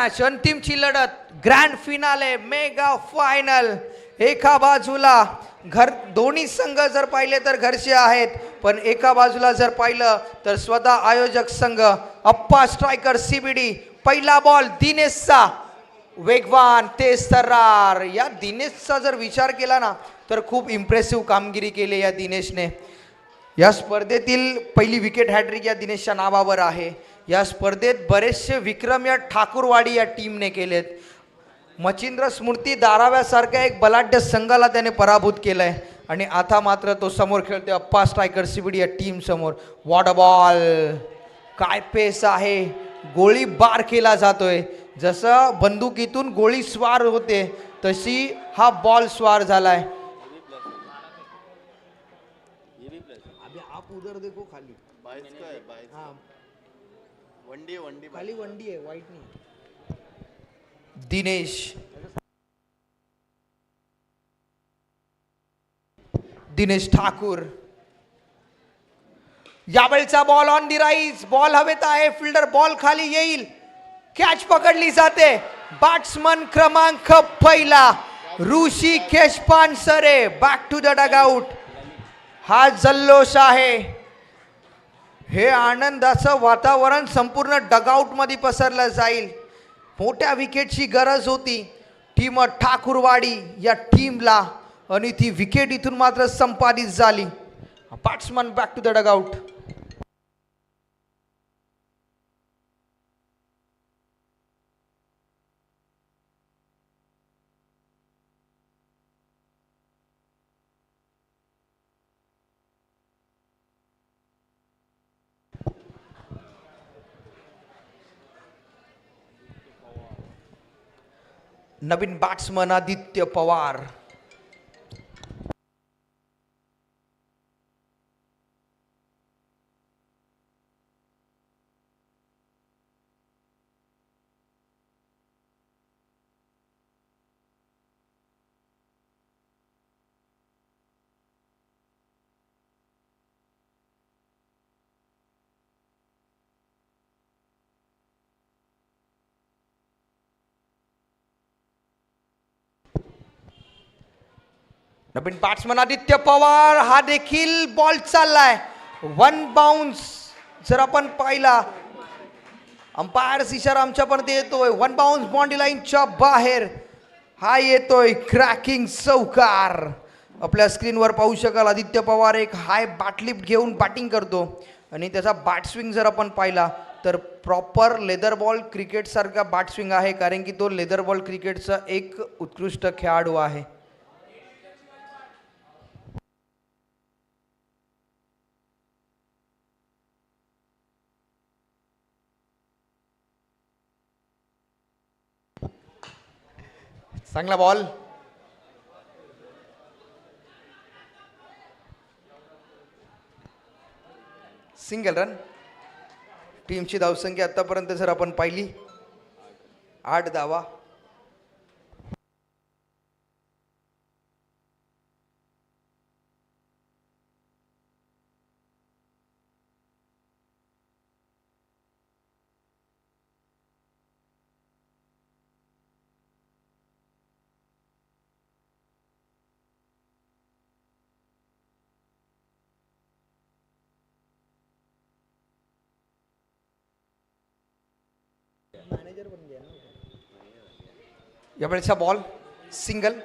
Match, अंतिमची लढत, grand finale, mega final. एका बाजूला दोन्ही संघ जर पाहिले तर घरचे आहेत, पण एका बाजूला जर पाहिलं तर स्वतः आयोजक संघ अप्पा स्ट्रायकर CBD. पहिला बॉल दिनेशचा, वेगवान तेज तर्रार. या दिनेशचा जर विचार केला ना तर खूप इम्प्रेसिव्ह कामगिरी केली या दिनेशने. या स्पर्धेतील पहिली विकेट हॅट्रिक या दिनेशच्या नावावर आहे. या स्पर्धेत बरेचसे विक्रम या ठाकूरवाडी या टीमने केलेत. मच्छिंद्र स्मृती धाराव्यासारख्या एक बलाढ्य संघाला त्याने पराभूत केलंय आणि आता मात्र तो समोर खेळतोय अप्पा स्ट्रायकर CBD या टीम समोर. वॉट अ बॉल, काय पेस आहे, गोळीबार केला जातोय. जसं बंदुकीतून गोळी स्वार होते तशी हा बॉल स्वार झालाय. आप उधर देखो, खाली खाली वंडी है, वाइट नहीं. दिनेश ठाकूर. यावेळचा ball on the rise, ball हवेत आहे, फिल्डर बॉल खाली येईल, कॅच पकडली जाते. बॅट्समन क्रमांक पहिला Rishikesh Pansare back to the dugout. हा जल्लोष आहे, हे आनंदाचं वातावरण संपूर्ण डगआउट मध्ये पसरलं जाईल. मोठ्या विकेटची गरज होती टीम ठाकूरवाडी या टीमला आणि ती विकेट इथून मात्र संपादित झाली. Batsman back to the dugout. नवीन बॅट्समन आदित्य पवार. नवीन बॅट्समन आदित्य पवार. हा देखील बॉल चाललाय, वन बाउन्स. जर आपण पाहिला अंपायर्स इशारा आमच्यापर्यंत येतोय, वन बाउन्स बाउंड्री लाईनच्या बाहेर हा येतोय क्रॅकिंग चौकार. आपल्या स्क्रीनवर पाहू शकाल आदित्य पवार एक हाय बॅटलिफ्ट घेऊन बॅटिंग करतो आणि त्याचा बॅट स्विंग जर आपण पाहिला तर प्रॉपर लेदर बॉल क्रिकेट सारखा बॅट स्विंग आहे, कारण की तो लेदर बॉल क्रिकेटचा एक उत्कृष्ट खेळाडू आहे. चांगला बॉल, सिंगल रन. टीमची धावसंख्या आतापर्यंत जर आपण पाहिली 8 धावा. यावेळेचा बॉल सिंगल.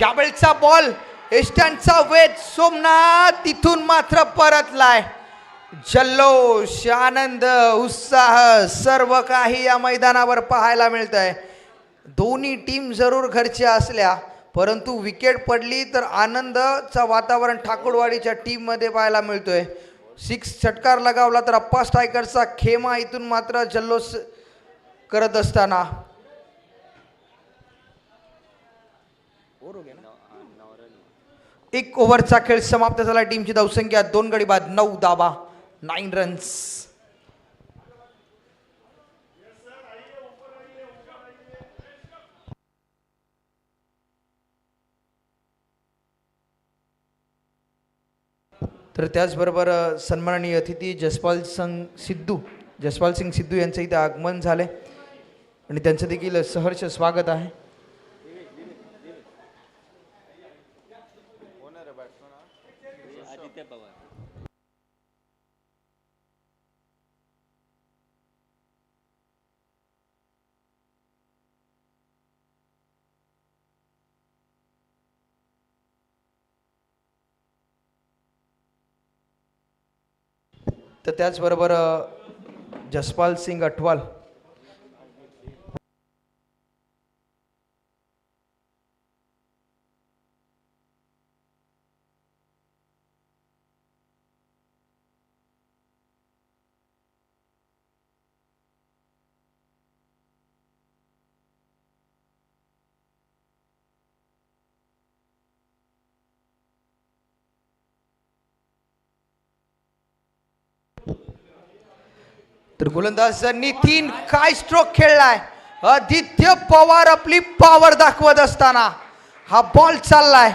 यावेळचा बॉल एस्टनचा वेध, सोमनाथ तिथून मात्र परतलाय. जल्लोष, आनंद, उत्साह सर्व काही या मैदानावर पाहायला मिळतंय. दोन्ही टीम जरूर घरच्या असल्या परंतु विकेट पडली तर आनंदाचं वातावरण ठाकूरवाडीच्या टीम मध्ये पाहायला मिळतोय. 6 षटकार लगावला तर अप्पा स्ट्रायकरचा खेमा इथून मात्र जल्लोष करत असताना. एक ओव्हरचा खेळ समाप्त झाला. टीमची धावसंख्या 2 गडी बाद 9 धावा 9 रन्स. तर त्याचबरोबर सन्माननीय अतिथी जसपाल सिंग सिद्धू यांचं इथे आगमन झाले आणि त्यांचं देखील सहर्ष स्वागत आहे. तर त्याचबरोबर जसपाल सिंग अठवाल तर गोलंदाजांनी 3 काय स्ट्रोक खेळलाय. आदित्य पवार आपली पॉवर दाखवत असताना हा बॉल चाललाय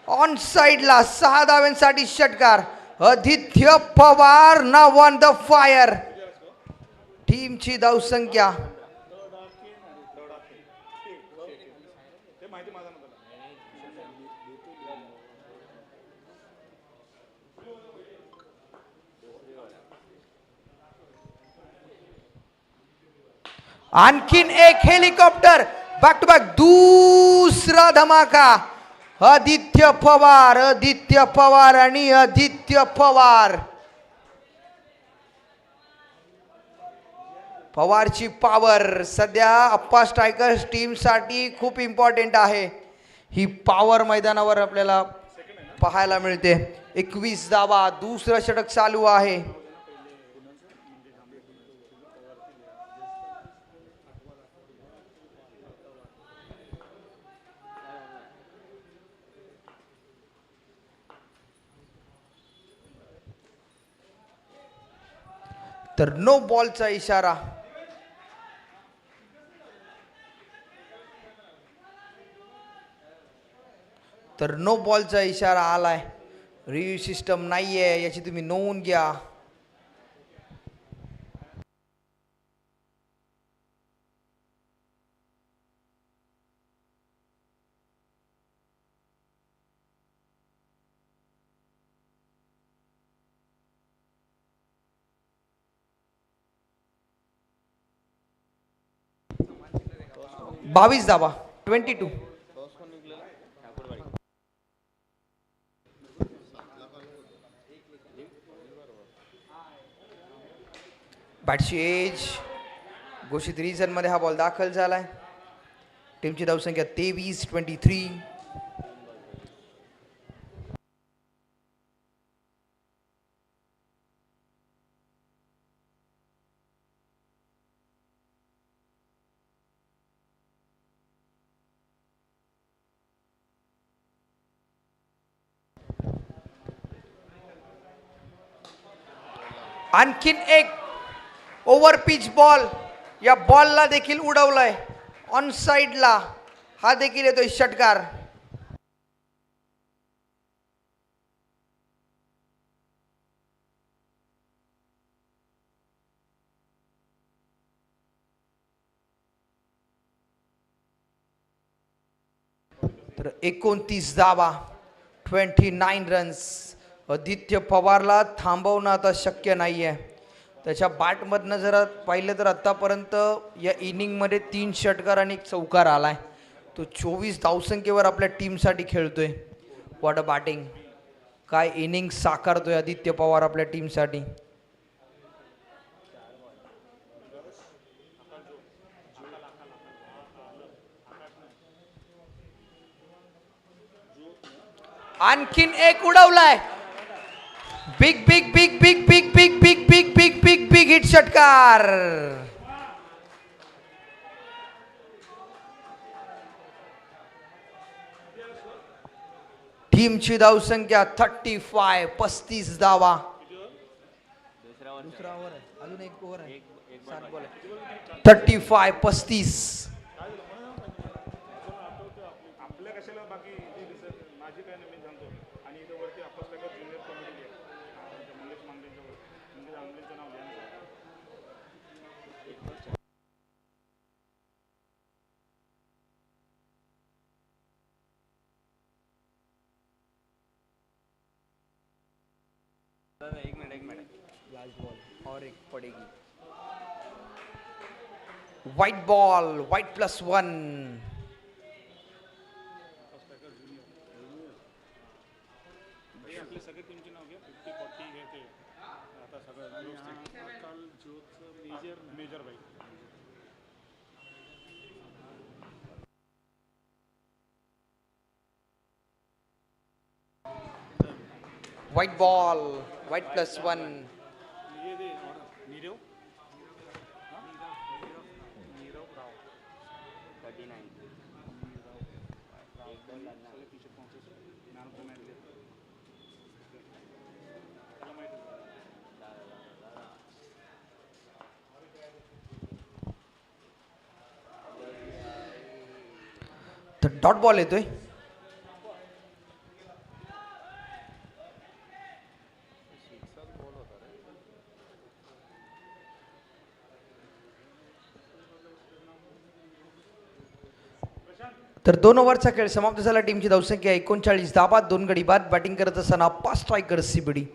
ऑन साइडला 6 धाव्यांसाठी षटकार. आदित्य पवार नाव ऑन द फायर. टीमची धावसंख्या आणखीन एक हेलिकॉप्टर बॅक टू बॅक दुसरा धमाका. आदित्य पवार आणि आदित्य पवार. पवारची पॉवर सध्या अप्पा स्ट्रायकर्स टीम साठी खूप इम्पॉर्टंट आहे. ही पॉवर मैदानावर आपल्याला पाहायला मिळते. 21 धावा दुसरं षटक चालू आहे. तर नो बॉलचा इशारा. तर नो बॉलचा इशारा आलाय. रिव्ह्यू सिस्टम नाहीये याची तुम्ही नोंद घ्या. बावीस धावा 22. बॅटची एज घोषित रिझन मध्ये हा बॉल दाखल झालाय. टीमची धावसंख्या 23-23. आणखीन एक ओव्हर पिच बॉल. या बॉलला देखील उडवलंय ऑन साइडला. हा देखील येतोय षटकार. तर 29 धावा 29 रन्स. आदित्य पवारला थांबवणं आता शक्य नाहीये. त्याच्या बॅटमधनं जर पाहिलं तर आत्तापर्यंत या इनिंगमध्ये 3 षटकार आणि 1 चौकार आलाय. तो 24 धावसंख्येवर आपल्या टीमसाठी खेळतोय. What a batting. काय इनिंग साकारतोय आदित्य पवार आपल्या टीमसाठी. आणखीन एक उडवलाय. Big big big big big big big big big big big hit षटकार. टीमची धावसंख्या 35 धावा. दुसरा ओव्हर आहे, अजून एक ओव्हर आहे, 7 बॉल आहे. 35 एक मिनट लास्ट बॉल और एक पड़ेगी. White ball, white +1. आपले सगळे टीमचे नाव घ्या. 50-40 हे ते आता सगळं आजकाल जोचं मेजर बाई. White ball, white +1. ये दे और नीरव राव 39 एक बॉल लागणार. T-shirt conscious man of the match दे. त्याला माहिती तर डॉट बॉल येतोय. तर 2 ओव्हरचा खेळ समाप्त झाला. टीमची धावसंख्या 39 धावा, 2 गडी बाद. बॅटिंग करत असताना 5 स्ट्रायकर सीबीडी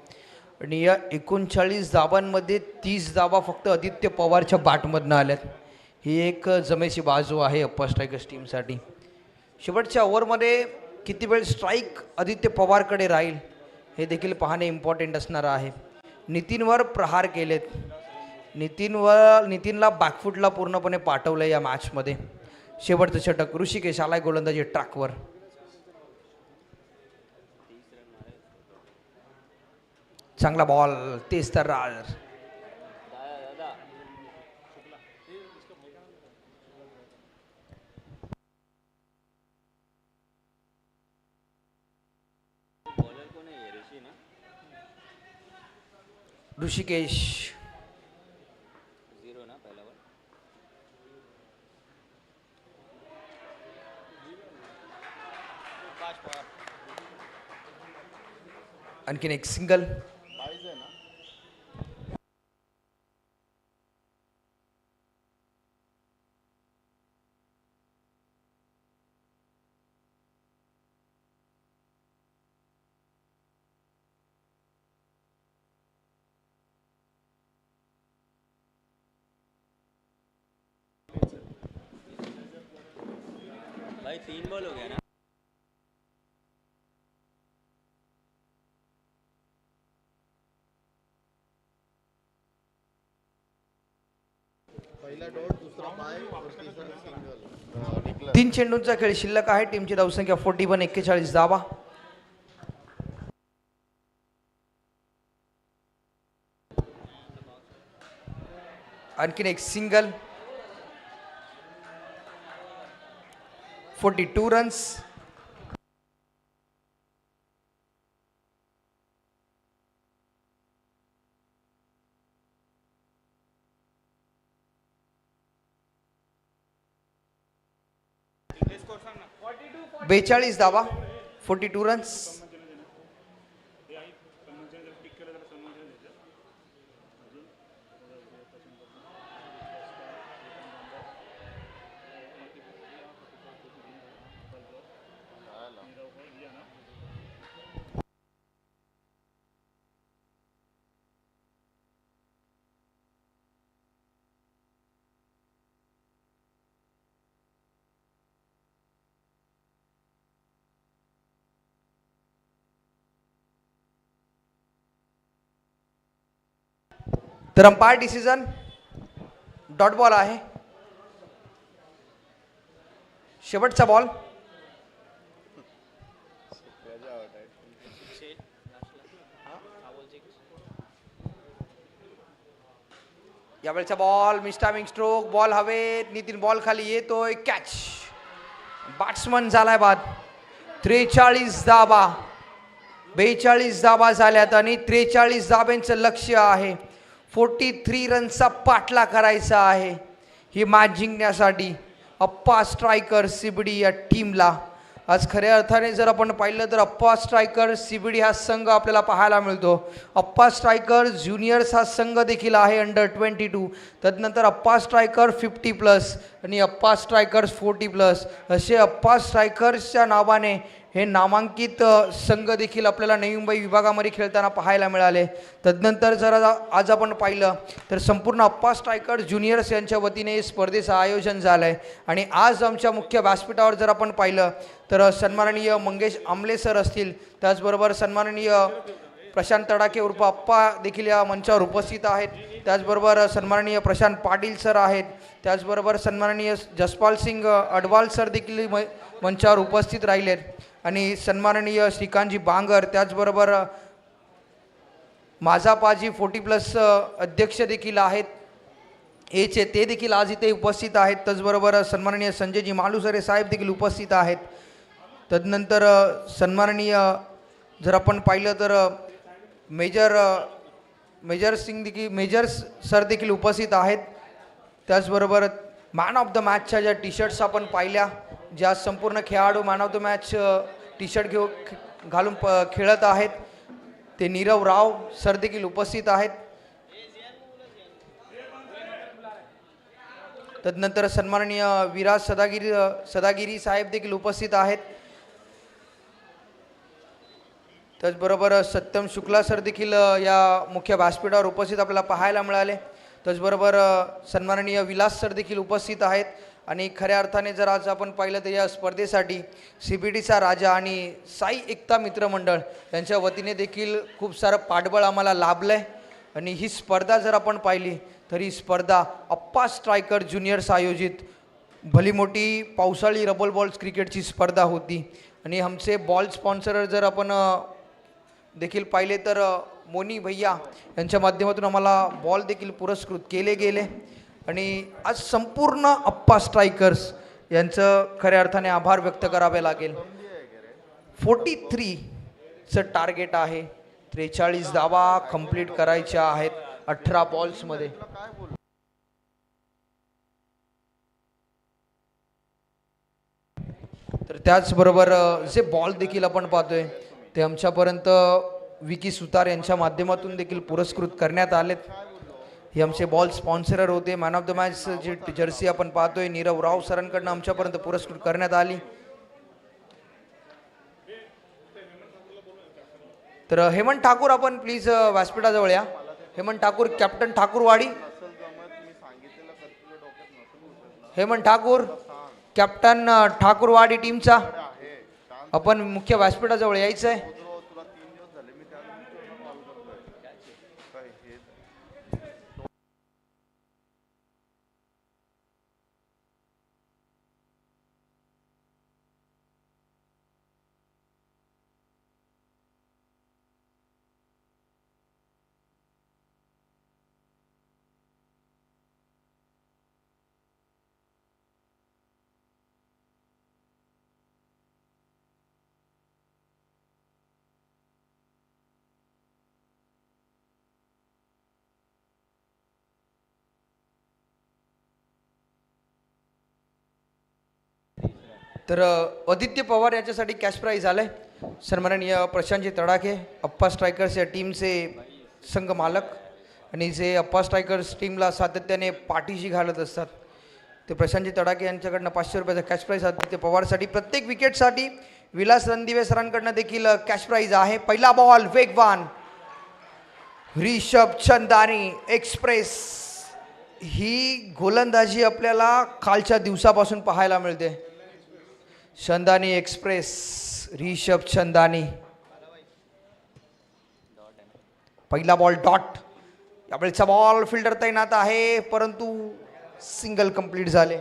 आणि या 39 धावांमध्ये 30 धावा फक्त आदित्य पवारच्या बॅटमधनं आल्यात. ही एक जमेची बाजू आहे अप्पर स्ट्रायकर्स टीमसाठी. शेवटच्या ओव्हरमध्ये किती वेळ स्ट्राईक आदित्य पवारकडे राहील हे देखील पाहणे इम्पॉर्टंट असणार आहे. नितीनवर प्रहार केलेत. नितीनला बॅकफुटला पूर्णपणे पाठवलं या मॅचमध्ये. शेवटचं षटक ऋषिकेश आलाय गोलंदाजी ट्रॅकवर. चांगला बॉल, तेच तर राज. बॉलर कोण आहे? ऋषी ना. ऋषिकेश 0 ना पहिला बॉल. आणखीन एक सिंगल. 22 आहे ना. भाई 3 बॉल हो गया ना. पहिला डॉट, दुसरा बाय और तीसरा सिंगल. 3 चेंडूंचा खेळ शिल्लक आहे. टीमची धावसंख्या 41, 41 धावा. आणखीन एक सिंगल. 42 रन्स. स्कोर सांग ना. 42 धावा, 42 रन्स. हे आई सन्मानचे जर पिक केलं तर सन्मानचे द्यायचं. तर अंपायर डिसिजन डॉट बॉल आहे. शेवटचा बॉल. यावेळचा बॉल मिस्टामिंग स्ट्रोक. बॉल हवेत. नितीन बॉल खाली येतोय. कॅच. बॅट्समन झालाय बाद. 43 धावा. 42 धाबा झाल्यात आणि 43 धाब्यांचं लक्ष्य आहे. 43 रनचा पाठला करायचा आहे ही मॅच जिंकण्यासाठी अप्पा स्ट्रायकर सीबीडी या टीमला. आज खऱ्या अर्थाने जर आपण पाहिलं तर अप्पा स्ट्रायकर सीबीडी हा संघ आपल्याला पाहायला मिळतो. अप्पा स्ट्रायकर ज्युनियर्स हा संघ देखील आहे अंडर 22. तदनंतर अप्पा स्ट्रायकर 50+ आणि अप्पा स्ट्रायकर्स 40+, असे अप्पा स्ट्रायकर्सच्या नावाने हे नामांकित संघ देखील आपल्याला नवी मुंबई विभागामध्ये खेळताना पाहायला मिळाले. तदनंतर जर आज आपण पाहिलं तर संपूर्ण अप्पा स्ट्रायकर ज्युनियर्स यांच्या वतीने स्पर्धेचं आयोजन झालं आहे. आणि आज आमच्या मुख्य व्यासपीठावर जर आपण पाहिलं तर सन्माननीय मंगेश आमले सर असतील, त्याचबरोबर सन्माननीय प्रशांत तडाखे उर्फ अप्पा देखील या मंचावर उपस्थित आहेत. त्याचबरोबर सन्माननीय प्रशांत पाटील सर आहेत. त्याचबरोबर सन्माननीय जसपाल सिंग अडवाल सर देखील मंचावर उपस्थित राहिलेत. आणि सन्माननीय श्रीकांतजी बांगर, त्याचबरोबर माझा पाजी 40+ अध्यक्ष देखील आहेत एचे, ते देखील आज इथे उपस्थित आहेत. त्याचबरोबर सन्माननीय संजयजी मालुसरे साहेब देखील उपस्थित आहेत. तदनंतर सन्माननीय जर आपण पाहिलं तर मेजर सर देखील उपस्थित आहेत. त्याचबरोबर मॅन ऑफ द मॅचच्या ज्या टी शर्ट्स आपण पाहिल्या, ज्या संपूर्ण खेळाडू man of the match T shirt घालून खेळत आहेत, ते नीरव राव सर देखील उपस्थित आहेत. तदनंतर सन्माननीय विराज सदागिरी साहेब देखील उपस्थित आहेत. त्याचबरोबर सत्यम शुक्ला सर देखील या मुख्य व्यासपीठावर उपस्थित आपल्याला पाहायला मिळाले. त्याचबरोबर सन्माननीय विलास सर देखील उपस्थित आहेत. आणि खऱ्या अर्थाने जर आज आपण पाहिलं तर या स्पर्धेसाठी सीबीडीचा राजा आणि साई एकता मित्रमंडळ यांच्या वतीने देखील खूप सारं पाठबळ आम्हाला लाभलं आहे. आणि ही स्पर्धा जर आपण पाहिली तर ही स्पर्धा अप्पा स्ट्रायकर ज्युनियर्स आयोजित भली मोठी पावसाळी रबल बॉल्स क्रिकेटची स्पर्धा होती. आणि आमचे बॉल स्पॉन्सर जर आपण देखील पाहिले तर मोनी भैया यांच्या माध्यमातून आम्हाला बॉल देखील पुरस्कृत केले गेले. आणि आज संपूर्ण अप्पा स्ट्रायकर्स यांचं खऱ्या अर्थाने आभार व्यक्त करावे लागेल. 43चं टार्गेट आहे. 43 धावा कंप्लीट करायच्या आहेत 18 बॉल्समध्ये. तर त्याचबरोबर जे बॉल देखील आपण पाहतोय ते आमच्यापर्यंत विकी सुतार यांच्या माध्यमातून देखील पुरस्कृत करण्यात आलेत. हे आमचे बॉल स्पॉन्सरर होते. मॅन ऑफ द मॅच जी जर्सी आपण पाहतोय नीरव राव सरांकडनं आमच्यापर्यंत पुरस्कृत करण्यात आली. तर हेमंत ठाकूर आपण प्लीज व्यासपीठाजवळ या. हेमंत ठाकूर, कॅप्टन ठाकूरवाडी. हेमंत ठाकूर कॅप्टन ठाकूरवाडी टीमचा आपण मुख्य व्यासपीठाजवळ यायचं आहे. तर आदित्य पवार याच्यासाठी कॅश प्राईज आलं आहे. सन्माननीय प्रशांतजी तडाखे अप्पा स्ट्रायकर्स या टीमचे संघ मालक आणि जे अप्पा स्ट्रायकर्स टीमला सातत्याने पाठीशी घालत असतात ते प्रशांतजी तडाखे यांच्याकडनं 500 रुपयाचा कॅश प्राईज आदित्य पवारसाठी. प्रत्येक विकेटसाठी विलास रणदिवे सरांकडनं देखील कॅश प्राईज आहे. पहिला बॉल वेगवान रिषभ चंदानी एक्सप्रेस. ही गोलंदाजी आपल्याला कालच्या दिवसापासून पाहायला मिळते. चंदानी एक्सप्रेस, रिषभ चंदानी. पहिला बॉल डॉट. यावेळेचा बॉल फिल्डर तैनात आहे परंतु सिंगल कंप्लीट झाले.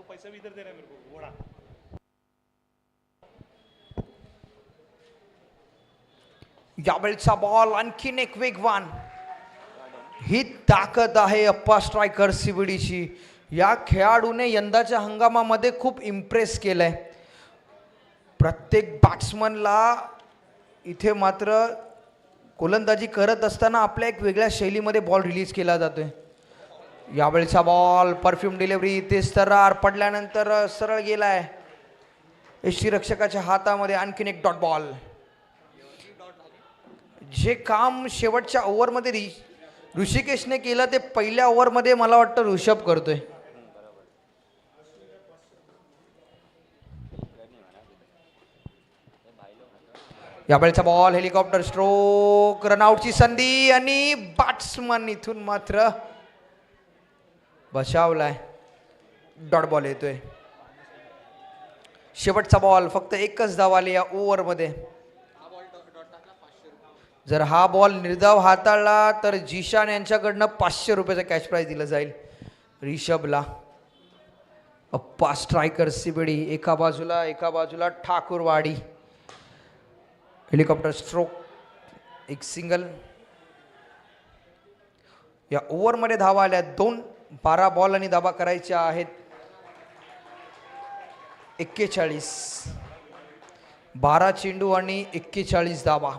पैसा भी इधर दे रहा है मेरे को घोड़ा. यावेळचा बॉल आणखीन एक वेगवान. ही ताकद आहे अप्पा स्ट्रायकर CBDची. या खेळाडूने यंदाच्या हंगामामध्ये खूप इम्प्रेस केलंय. प्रत्येक बॅट्समनला इथे मात्र गोलंदाजी करत असताना आपल्या एक वेगळ्या शैलीमध्ये बॉल रिलीज केला जातोय. यावेळचा बॉल परफ्यूम डिलिव्हरी ते स्तरार पडल्यानंतर सरळ गेलाय यष्टीरक्षकाच्या हातामध्ये. आणखीन एक डॉट बॉल. जे काम शेवटच्या ओव्हरमध्ये ऋषिकेशने केलं ते पहिल्या ओव्हरमध्ये मला वाटतं ऋषभ करतोय. यावेळचा बॉल हेलिकॉप्टर स्ट्रोक रनआउटची संधी आणि बॅट्समन इथून मात्र बचावलाय. डॉट बॉल येतोय. शेवटचा बॉल फक्त एकच धाव आली या ओव्हरमध्ये. जर हा बॉल निर्धाव हाताळला तर जिशान यांच्याकडनं 500 रुपयाचं कॅश प्राइज दिलं जाईल रिषभला. अप्पा स्ट्रायकर CBD एका बाजूला ठाकूरवाडी. हेलिकॉप्टर स्ट्रोक एक सिंगल. या ओव्हरमध्ये धावा आल्या 2. 12 बॉल आणि धावा करायच्या आहेत 41. 12 चेंडू आणि 41 धावा.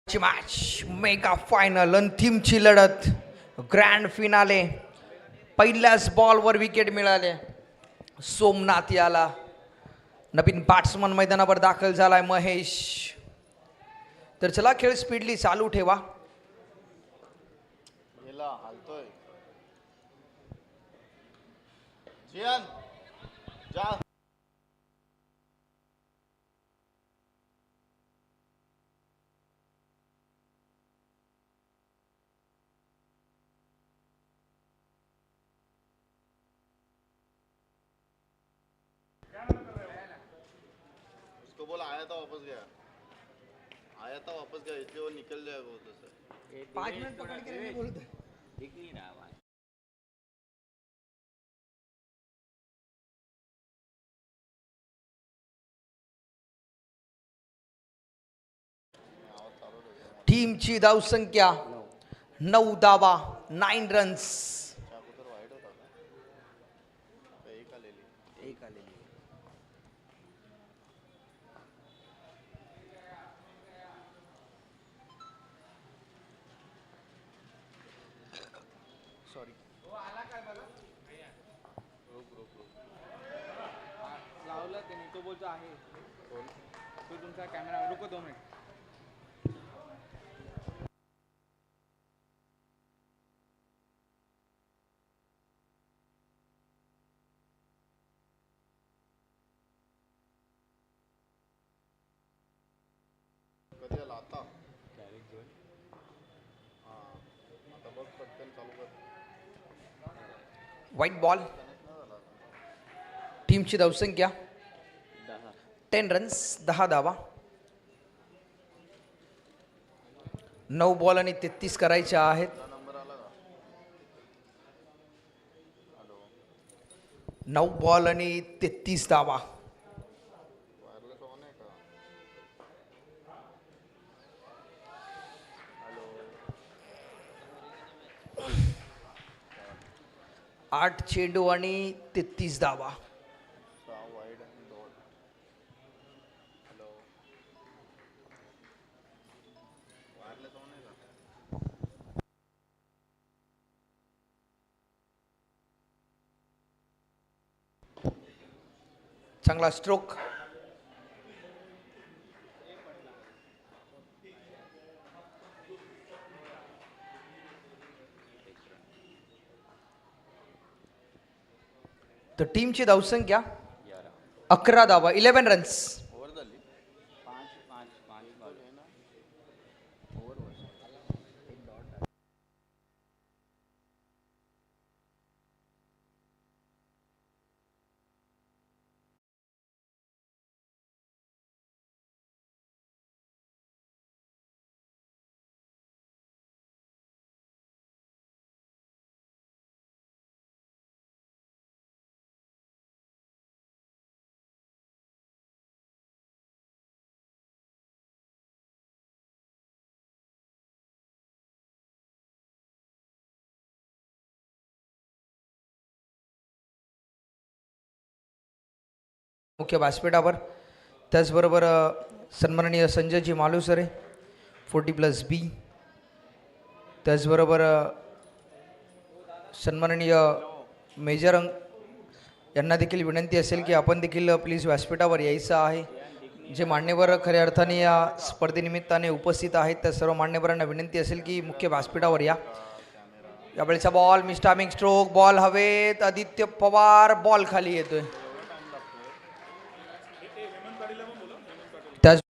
मॅच मेगा फायनल अंतिमची लढत ग्रँड फिनाले. पहिल्याच बॉलवर विकेट मिळाले सोमनाथ याला. नवीन बॅट्समन मैदानावर दाखल झालाय महेश. तर चला खेळ स्पीडली चालू ठेवा. गेला हालतोय. जियान जा. उसको बोला आया था वापस गया. आया था वापस गया इसलिए वो निकल जाएगा वो तो सर. 5 मिनट पकड़ के रहने बोलते. दिख नहीं रहा भाई. टीमची धावसंख्या 9 धावा 9 रन्स. चाकू तर वाईट होता का एक आलेली. एक आलेली. सॉरी लावला त्याने तो बोल जो आहे तो तुमचा कॅमेरा रुको 2 मिनिट. कधी आला आता? हां आता बघ पटकन चालू कर. वाईट बॉल. टीमची धावसंख्या 10 रन्स 10 धावा. 9 बॉल आणि 33 करायच्या आहेत. नंबर आला का? 9 बॉल आणि 33 धावा. वायरलेस ऑन आहे का? 8 चेंडू आणि 33 धावा. 6 वाईड आणि डॉट. हॅलो वायरलेस ऑन आहे का? चांगला स्ट्रोक. तर टीमची धावसंख्या 11 धावा 11 रन्स. ओव्हर झाली. 5 बॉल. मुख्य व्यासपीठावर. त्याचबरोबर सन्माननीय संजयजी मालुसरे 40+B. त्याचबरोबर सन्माननीय मेजर यांना देखील विनंती असेल की आपण देखील प्लीज व्यासपीठावर यायचं आहे. जे मान्यवर खऱ्या अर्थाने या स्पर्धेनिमित्ताने उपस्थित आहेत त्या सर्व मान्यवरांना विनंती असेल की मुख्य व्यासपीठावर या. यावेळेचा बॉल मिस्टामिंग स्ट्रोक. बॉल हवेत. आदित्य पवार बॉल खाली येतोय. त्याच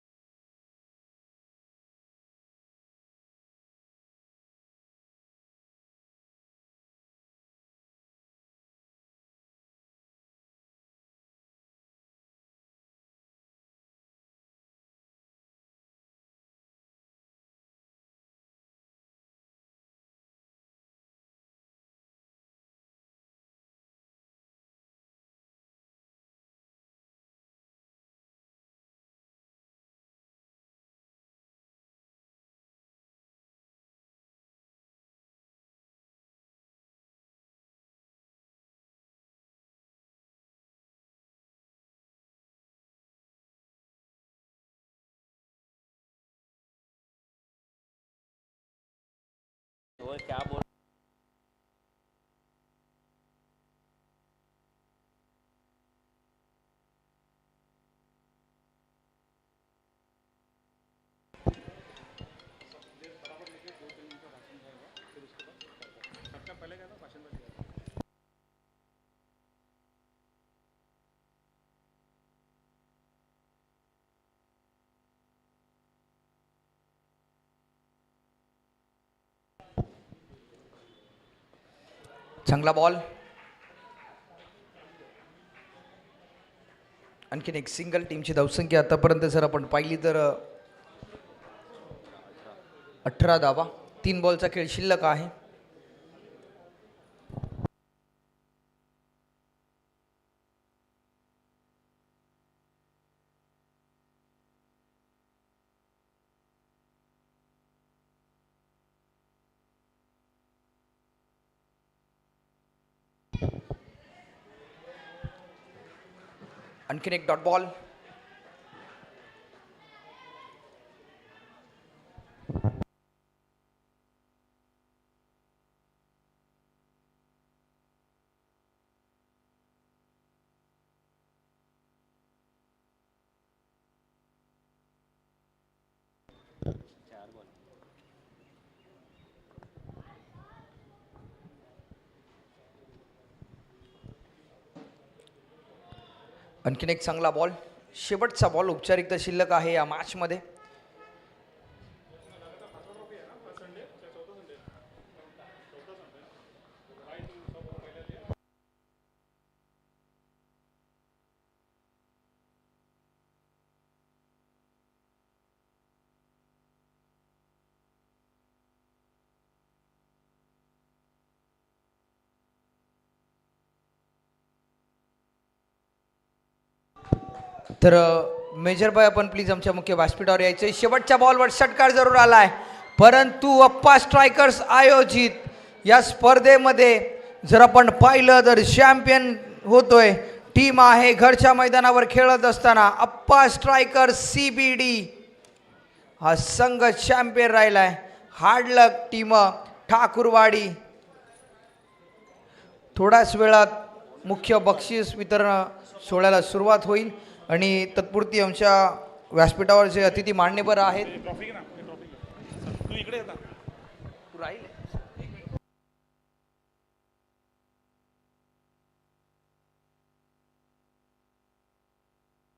वो क्या बोल. चांगला बॉल. आणखीन एक सिंगल. टीमची धावसंख्या आतापर्यंत जर आपण पाहिली तर 18 धावा. 3 बॉलचा खेळ शिल्लक आहे. आणखीन एक डॉट बॉल. आणखीन एक चांगला बॉल, शेवटचा बॉल औपचारिकता शिल्लक आहे या मॅचमध्ये. तर मेजर बाय आपण प्लीज आमच्या मुख्य व्यासपीठावर यायचे. शेवटच्या बॉलवर षटकार जरूर आलाय, परंतु अप्पा स्ट्रायकर्स आयोजित या स्पर्धेमध्ये जर आपण पाहिलं तर चॅम्पियन होतोय टीम आहे घरच्या मैदानावर खेळत असताना अप्पा स्ट्रायकर्स CBD हा संघ चॅम्पियन राहिलाय. हार्डलक टीम ठाकूरवाडी. थोड्याच वेळात मुख्य बक्षीस वितरण सोहळ्याला सुरुवात होईल आणि तत्पुरती आमच्या व्यासपीठावर जे अतिथी मान्यवर आहेत ट्रॉफी घे ना, ट्रॉफी घे. तू इकडे येता. तू राहील